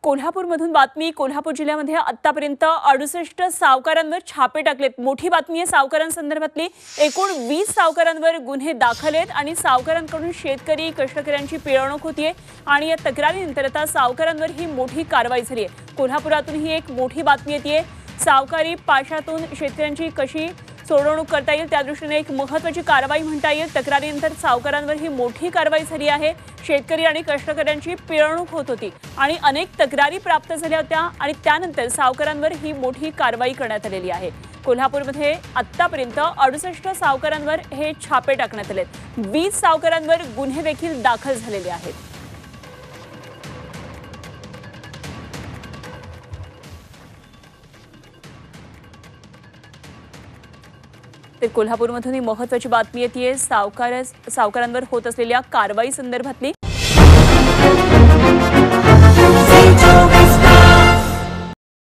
कोल्हापूरमधून बातमी। कोल्हापूर जिल्ह्यामध्ये आतापर्यंत 68 सावकारांवर छापे टाकलेत। मोठी बातमी आहे सावकारांसंदर्भातली। एकूण 20 सावकारांवर गुन्हे दाखल आहेत आणि सावकारांकडून शेतकरी कष्टकऱ्यांची पिळवणूक होतीये आणि या तक्रारीनंतर आता सावकारांवर ही मोठी कारवाई झाली आहे। कोल्हापुरातून ही एक मोठी बातमी येतेय। सावकारी पाशातून शेतकऱ्यांची कशी सोडवणूक करता येईल त्या दृष्टीने एक महत्त्वाची कारवाई म्हणता येईल। तक्रारीनंतर सावकारांवर ही मोठी कारवाई झाली आहे। शेतकरी आणि कष्टकऱ्यांची पिळवणूक होत होती आणि अनेक तक्रारी प्राप्त झाल्या होत्या आणि त्यानंतर सावकारांवर ही मोठी कारवाई करण्यात आलेली आहे। कोल्हापूरमध्ये आतापर्यंत 68 सावकारांवर हे छापे टाकण्यात आलेत। 20 सावकारांवर गुन्हे देखील दाखल झालेले आहेत। तर कोल्हापूरमधून ही महत्त्वाची बातमी येतेय सावकारांवर होत असलेल्या कारवाई संदर्भातली।